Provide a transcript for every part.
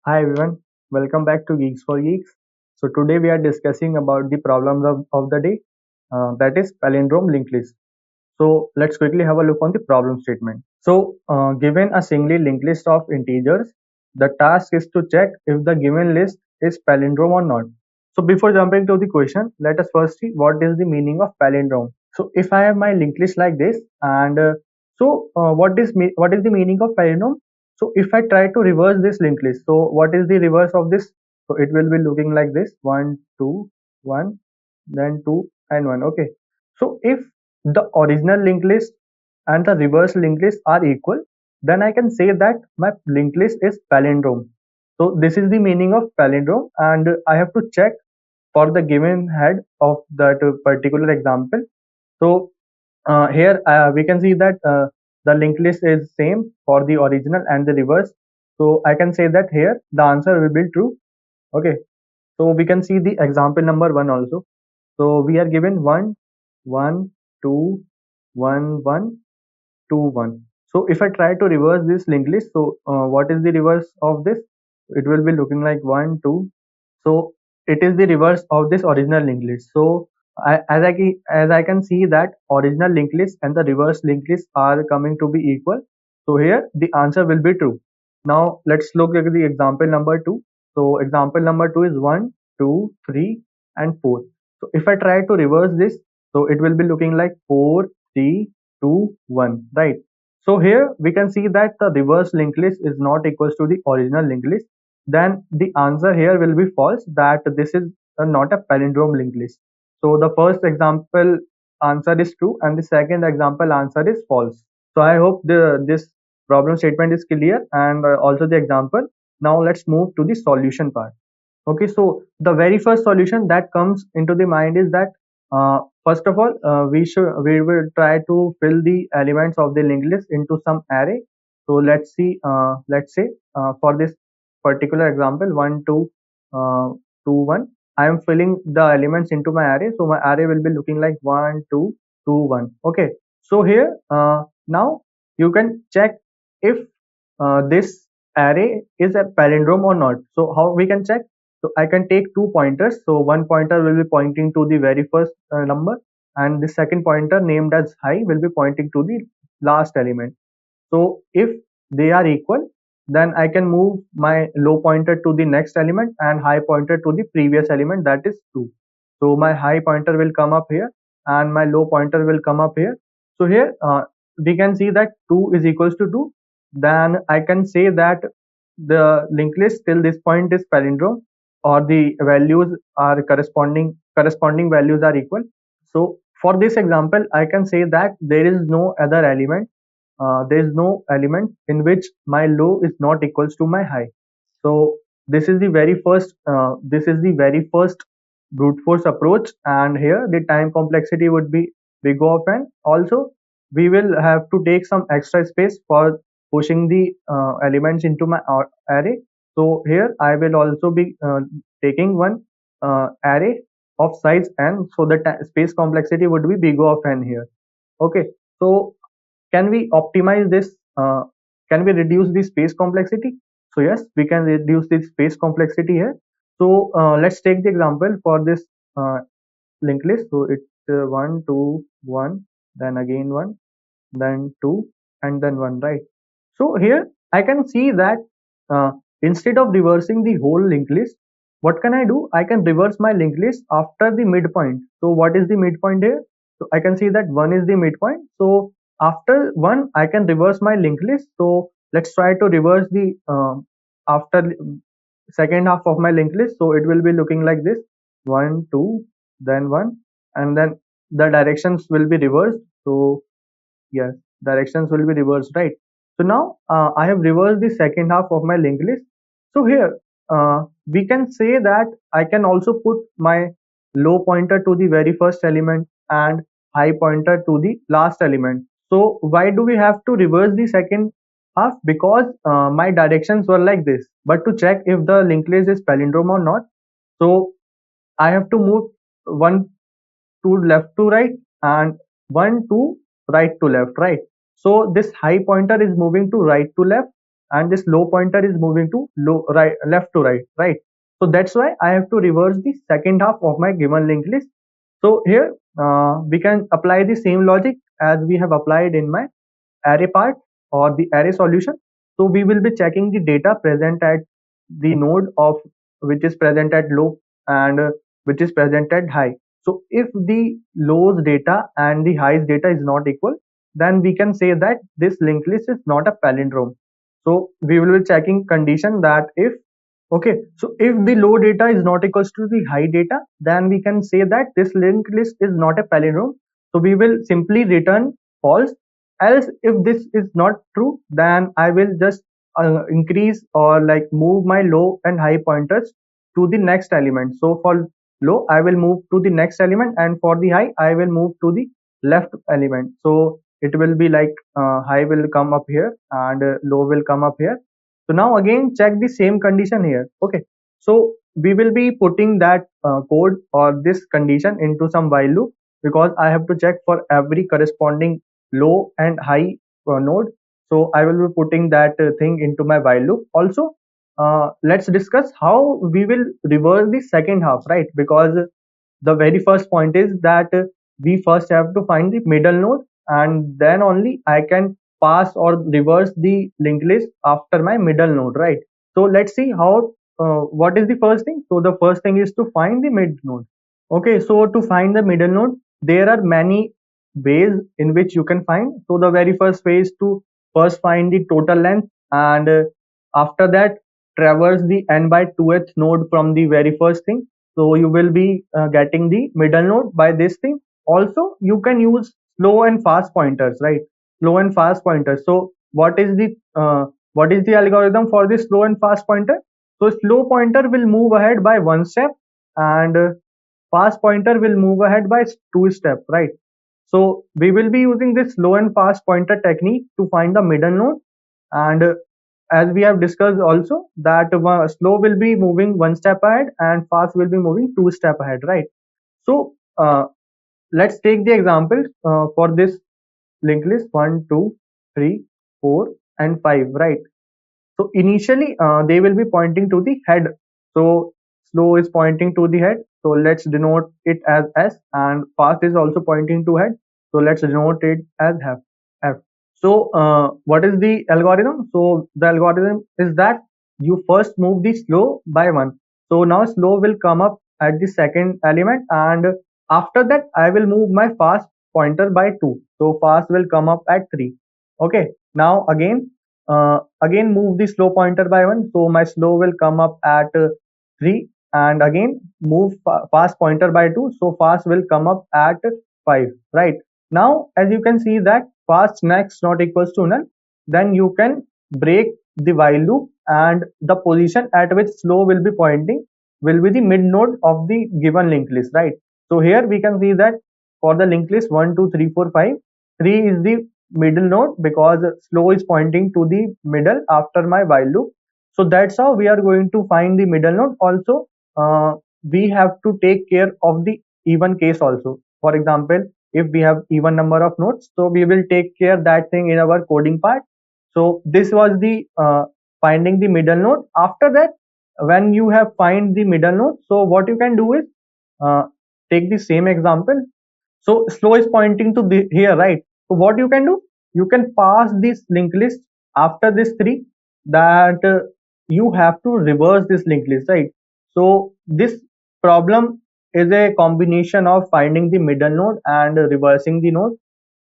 Hi everyone, welcome back to Geeks for Geeks. So today we are discussing about the problems of the day, that is palindrome linked list. So let's quickly have a look on the problem statement. So given a singly linked list of integers, the task is to check if the given list is palindrome or not. So before jumping to the question, let us first see what is the meaning of palindrome. So if I have my linked list like this, and what is the meaning of palindrome? So if I try to reverse this linked list, so what is the reverse of this? So it will be looking like this: 1, 2, 1, then 2 and 1. Okay. So if the original linked list and the reverse linked list are equal, then I can say that my linked list is palindrome. So this is the meaning of palindrome, and I have to check for the given head of that particular example. So here we can see that the linked list is same for the original and the reverse. So I can say that here the answer will be true. Okay. So we can see the example number 1 also. So we are given 1, 1, 2, 1, 1, 2, 1. So if I try to reverse this linked list, so what is the reverse of this? It will be looking like 1, 2. So it is the reverse of this original linked list. So as I can see that original linked list and the reverse linked list are coming to be equal. So here the answer will be true. Now let's look at the example number 2. So example number 2 is 1, 2, 3 and 4. So if I try to reverse this, so it will be looking like 4, 3, 2, 1, right? So here we can see that the reverse linked list is not equals to the original linked list. Then the answer here will be false, that this is not a palindrome linked list. So the first example answer is true and the second example answer is false. So I hope this problem statement is clear, and also the example. Now let's move to the solution part. Okay, so the very first solution that comes into the mind is that first of all we will try to fill the elements of the linked list into some array. So let's see, let's say for this particular example 1, 2, 2, 1, I am filling the elements into my array. So my array will be looking like 1, 2, 2, 1. Okay, so here now you can check if this array is a palindrome or not. So how we can check? So I can take two pointers. So one pointer will be pointing to the very first number, and the second pointer named as high will be pointing to the last element. So if they are equal, then I can move my low pointer to the next element and high pointer to the previous element, that is 2. So my high pointer will come up here and my low pointer will come up here. So here we can see that 2 is equals to 2. Then I can say that the linked list till this point is palindrome, or the values are corresponding values are equal. So for this example, I can say that there is no other element, there is no element in which my low is not equals to my high. So this is the very first brute force approach, and here the time complexity would be big of n. Also, we will have to take some extra space for pushing the elements into my array. So here I will also be taking one array of size n, so the space complexity would be big of n here. Okay, so can we optimize this? Can we reduce the space complexity? So yes, we can reduce the space complexity here. So let's take the example for this linked list. So it's 1, 2, 1, then again 1, then 2, and then 1, right? So here I can see that uh, instead of reversing the whole linked list, what can I do? I can reverse my linked list after the midpoint. So what is the midpoint here? So I can see that 1 is the midpoint. So after 1, I can reverse my linked list. So let's try to reverse the after second half of my linked list. So it will be looking like this: 1, 2, then 1, and then the directions will be reversed. So yes, directions will be reversed, right? So now I have reversed the second half of my linked list. So here we can say that I can also put my low pointer to the very first element and high pointer to the last element. So why do we have to reverse the second half? Because my directions were like this. But to check if the linked list is palindrome or not, so I have to move one to left to right and one to right to left, right? So this high pointer is moving to right to left, and this low pointer is moving to low right, left to right, right? So that's why I have to reverse the second half of my given linked list. So here we can apply the same logic as we have applied in my array part or the array solution. So we will be checking the data present at the node of which is present at low and which is present at high. So if the low's data and the high's data is not equal, then we can say that this linked list is not a palindrome. So we will be checking condition that if okay, so if the low data is not equals to the high data, then we can say that this linked list is not a palindrome. So we will simply return false. Else, if this is not true, then I will just increase or like move my low and high pointers to the next element. So for low, I will move to the next element, and for the high, I will move to the left element. So it will be like high will come up here and low will come up here. So now again check the same condition here. Okay, so we will be putting that code or this condition into some while loop, because I have to check for every corresponding low and high node. So I will be putting that thing into my while loop. Also, let's discuss how we will reverse the second half, right? Because the very first point is that we first have to find the middle node, and then only I can pass or reverse the linked list after my middle node, right? So let's see how what is the first thing. So the first thing is to find the mid node. Okay, so to find the middle node, there are many ways in which you can find. So the very first way is to first find the total length, and after that traverse the n by 2th node from the very first thing. So you will be getting the middle node by this thing. Also you can use slow and fast pointers, right? Slow and fast pointers. So what is the algorithm for this slow and fast pointer? So slow pointer will move ahead by one step, and fast pointer will move ahead by two steps, right? So we will be using this slow and fast pointer technique to find the middle node. And as we have discussed also that slow will be moving one step ahead and fast will be moving two step ahead, right? So let's take the example for this linked list 1 2 3 4 and 5, right? So initially they will be pointing to the head. So slow is pointing to the head, so let's denote it as S, and fast is also pointing to head, so let's denote it as F. So what is the algorithm? So the algorithm is that you first move the slow by one. So now slow will come up at the second element, and after that I will move my fast pointer by 2. So fast will come up at 3. Okay, now again move the slow pointer by 1. So my slow will come up at 3, and again move fast pointer by 2. So fast will come up at 5, right? Now as you can see that fast next not equals to null, then you can break the while loop, and the position at which slow will be pointing will be the mid node of the given linked list, right? So here we can see that for the linked list 1 2 3 4 5, 3 is the middle node because slow is pointing to the middle after my while loop. So that's how we are going to find the middle node. Also we have to take care of the even case also. For example, if we have even number of nodes, so we will take care that thing in our coding part. So this was the finding the middle node. After that, when you have find the middle node, so what you can do is uh, take the same example. So slow is pointing to the here, right? So what you can do, you can pass this linked list after this 3, that you have to reverse this linked list, right? So this problem is a combination of finding the middle node and reversing the node.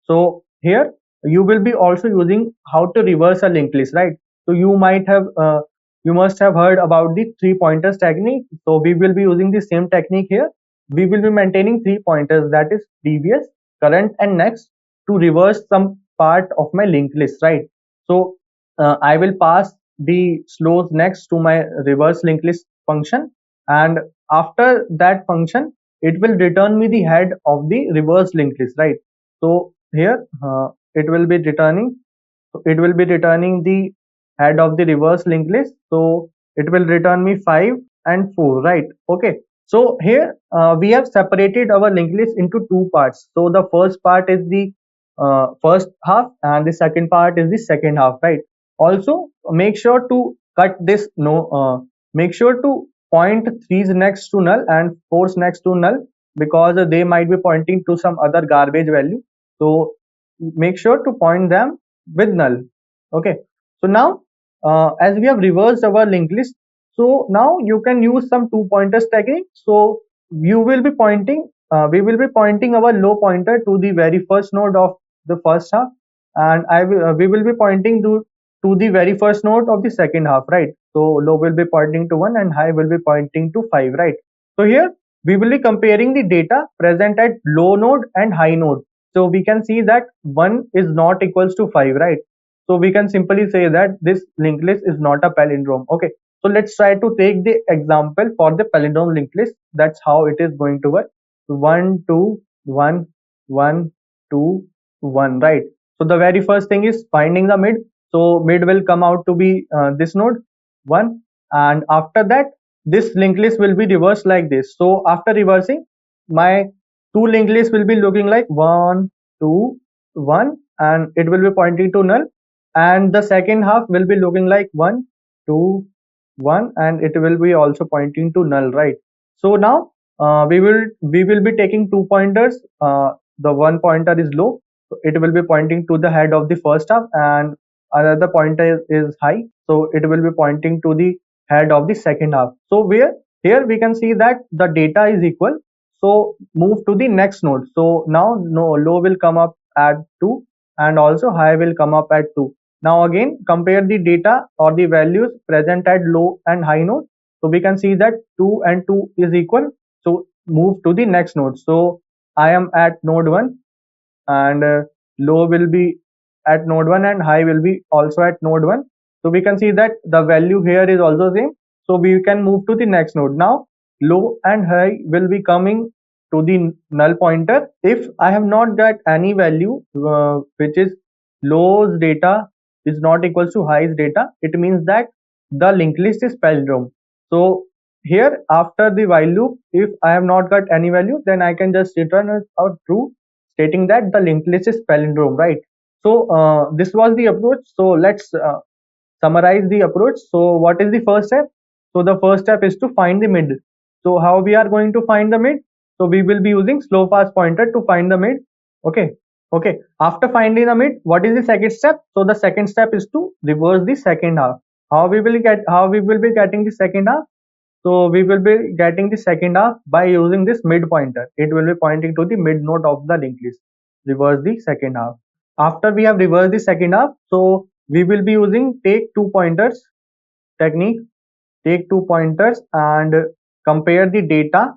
So here you will be also using how to reverse a linked list, right? So you must have heard about the 3 pointers technique. So we will be using the same technique here. We will be maintaining 3 pointers, that is previous, current and next, to reverse some part of my linked list, right? So I will pass the slows next to my reverse linked list function, and after that function it will return me the head of the reverse linked list, right? So here it will be returning the head of the reverse linked list. So it will return me 5 and 4, right? Okay, so here we have separated our linked list into two parts. So the first part is the first half, and the second part is the second half, right? Also make sure to cut this make sure to point 3's next to null and 4's next to null, because they might be pointing to some other garbage value. So make sure to point them with null. Okay, so now as we have reversed our linked list, so now you can use some two pointers technique. So you will be pointing we will be pointing our low pointer to the very first node of the first half, and we will be pointing to the very first node of the second half, right? So low will be pointing to 1 and high will be pointing to 5, right? So here we will be comparing the data present at low node and high node. So we can see that 1 is not equals to 5, right? So we can simply say that this linked list is not a palindrome. Okay, so let's try to take the example for the palindrome linked list. That's how it is going to work. 1 2 1 1 2 1, right? So the very first thing is finding the mid. So mid will come out to be this node 1, and after that this linked list will be reversed like this. So after reversing, my two linked lists will be looking like 1 2 1, and it will be pointing to null, and the second half will be looking like 1 2 1, and it will be also pointing to null, right? So now we will be taking two pointers. The one pointer is low, so it will be pointing to the head of the first half, and another pointer is high, so it will be pointing to the head of the second half. So where here we can see that the data is equal, so move to the next node. So now no low will come up at 2 and also high will come up at 2. Now again compare the data or the values present at low and high node. So we can see that 2 and 2 is equal, so move to the next node. So I am at node 1, and low will be at node 1 and high will be also at node 1. So we can see that the value here is also same, so we can move to the next node. Now low and high will be coming to the null pointer. If I have not got any value which is low's data is not equals to high's data, it means that the linked list is palindrome. So here after the while loop, if I have not got any value, then I can just return it out true, stating that the linked list is palindrome, right? So this was the approach. So let's summarize the approach. So what is the first step? So the first step is to find the mid. So how we are going to find the mid? So we will be using slow fast pointer to find the mid. Okay. Okay. After finding the mid, what is the second step? So the second step is to reverse the second half. How we will be getting the second half? So we will be getting the second half by using this mid pointer. It will be pointing to the mid node of the linked list. Reverse the second half. After we have reversed the second half, so we will be using take two pointers technique. Take two pointers and compare the data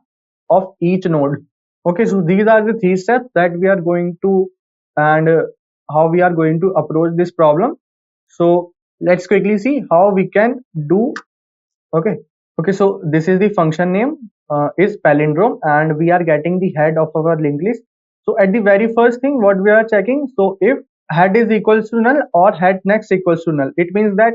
of each node. Okay, so these are the three steps that we are going to, and how we are going to approach this problem. So let's quickly see how we can do. Okay. Okay, so this is the function name is palindrome, and we are getting the head of our linked list. So at the very first thing, what we are checking, so if head is equals to null or head next equals to null, it means that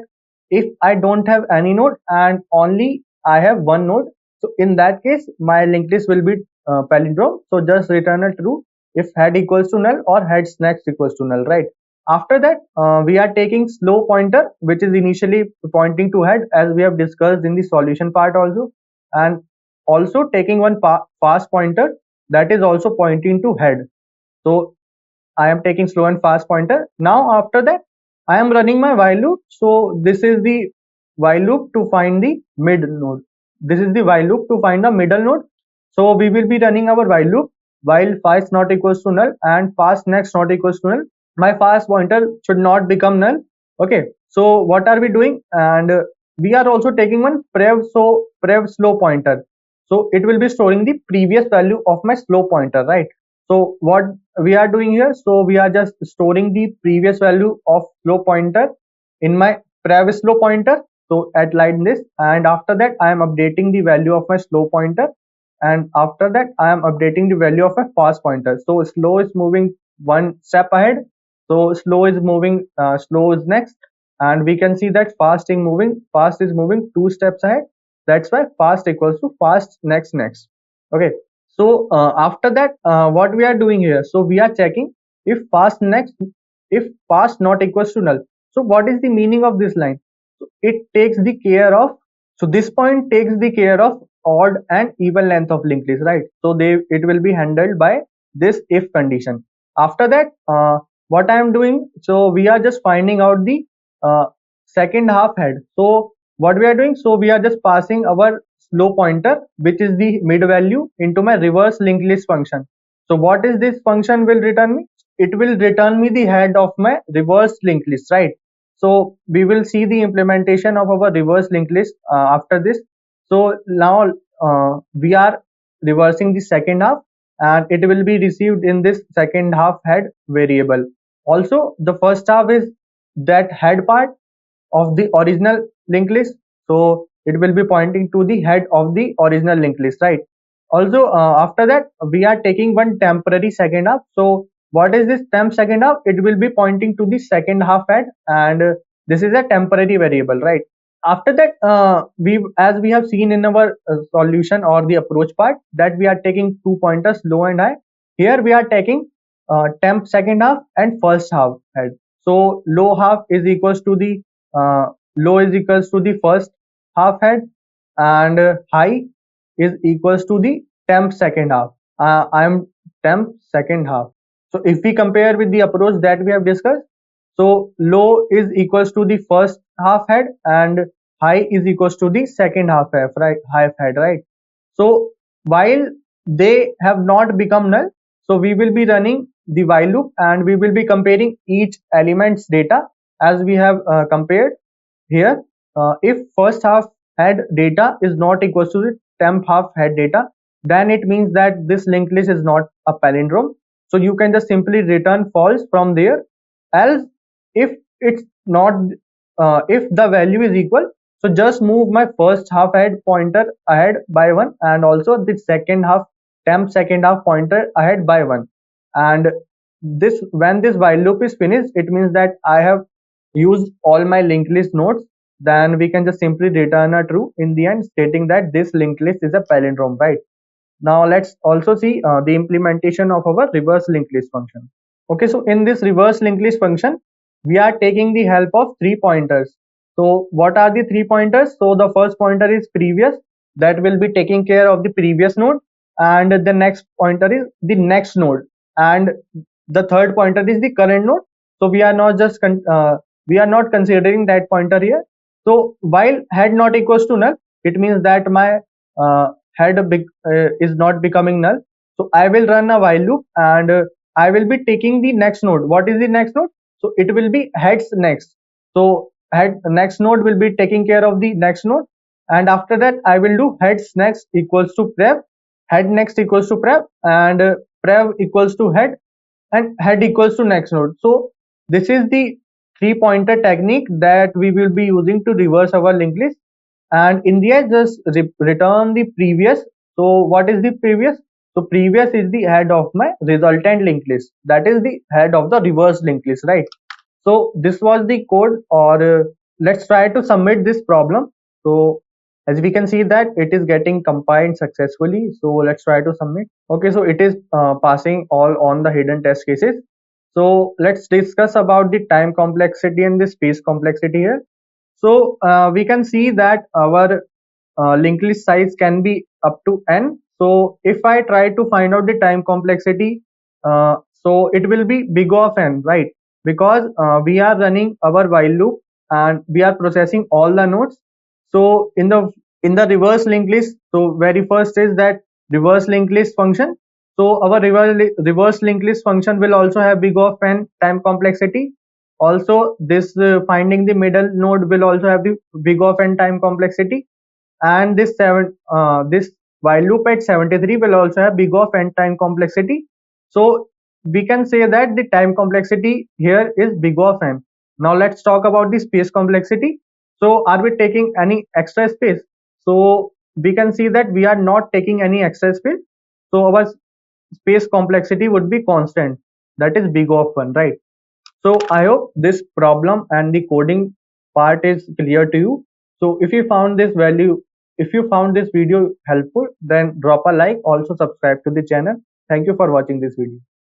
if I don't have any node and only I have one node, so in that case my linked list will be palindrome. So just return a true if head equals to null or heads next equals to null, right? After that, we are taking slow pointer, which is initially pointing to head, as we have discussed in the solution part also, and also taking one fast pointer that is also pointing to head. So I am taking slow and fast pointer. Now after that, I am running my while loop. So this is the while loop to find the mid node. This is the while loop to find the middle node. So we will be running our while loop while fast not equals to null and fast next not equals to null. My fast pointer should not become null. Okay, so what are we doing? And we are also taking one prev slow pointer. So it will be storing the previous value of my slow pointer, right? So what we are doing here, so we are just storing the previous value of slow pointer in my prev slow pointer. So at like this, and after that I am updating the value of my slow pointer, and after that I am updating the value of my fast pointer. So slow is moving one step ahead, so slow is moving slow is next, and we can see that fast is moving two steps ahead. That's why fast equals to fast next. Okay, so after that what we are doing here, so we are checking if fast next, if fast not equals to null. So what is the meaning of this line? So it takes the care of, so this point takes the care of odd and even length of linked list, right? So it will be handled by this if condition. After that, what I am doing, so we are just finding out the uh, second half head. So what we are doing, so we are just passing our slow pointer, which is the mid value, into my reverse linked list function. So what is this function will return me? It will return me the head of my reverse linked list, right? So we will see the implementation of our reverse linked list after this. So now we are reversing the second half, and it will be received in this second half head variable. Also, the first half is that head part of the original linked list, so it will be pointing to the head of the original linked list, right? Also, after that, we are taking one temporary second half. So what is this temp second half? It will be pointing to the second half head, and this is a temporary variable, right? After that, as we have seen in our solution or the approach part, that we are taking two pointers, low and high. Here we are taking temp second half and first half head. So low half is equals to the uh, low is equals to the first half head, and high is equals to the temp second half. I am temp second half. So if we compare with the approach that we have discussed, so low is equals to the first half head, and high is equals to the second half head, right? Half head, right? So while they have not become null, so we will be running the while loop, and we will be comparing each element's data as we have compared here. If first half head data is not equals to the temp half head data, then it means that this linked list is not a palindrome. So you can just simply return false from there. Else, if it's not, if the value is equal, so just move my first half head pointer ahead by one, and also the second half temp second half pointer ahead by one. And this, when this while loop is finished, it means that I have used all my linked list nodes. Then we can just simply return a true in the end, stating that this linked list is a palindrome, right? Now let's also see the implementation of our reverse linked list function. Okay, so in this reverse linked list function, we are taking the help of three pointers. So what are the three pointers? So the first pointer is previous, that will be taking care of the previous node, and the next pointer is the next node, and the third pointer is the current node. So we are not just we are not considering that pointer here. So while head not equals to null, it means that my is not becoming null. So I will run a while loop, and I will be taking the next node. What is the next node? So it will be heads next. So head next node will be taking care of the next node, and after that I will do heads next equals to prev, head next equals to prev, and prev equals to head, and head equals to next node. So this is the three pointer technique that we will be using to reverse our linked list. And in the end, just return the previous. So what is the previous? So previous is the head of my resultant linked list, that is the head of the reverse linked list, right? So this was the code, or let's try to submit this problem. So as we can see that it is getting compiled successfully, so let's try to submit. Okay, so it is passing all on the hidden test cases. So let's discuss about the time complexity and the space complexity here. So we can see that our linked list size can be up to n. So if I try to find out the time complexity, so it will be big of n, right? Because we are running our while loop, and we are processing all the nodes. So in the reverse linked list, so very first is that reverse linked list function. So our reverse linked list function will also have big of n time complexity. Also, this finding the middle node will also have the big of n time complexity, and this while loop at 73 will also have big of n time complexity. So we can say that the time complexity here is big of n. Now let's talk about the space complexity. So are we taking any extra space? So we can see that we are not taking any extra space. So our space complexity would be constant, that is big of 1, right? So I hope this problem and the coding part is clear to you. So if you found this video helpful, then drop a like, also subscribe to the channel. Thank you for watching this video.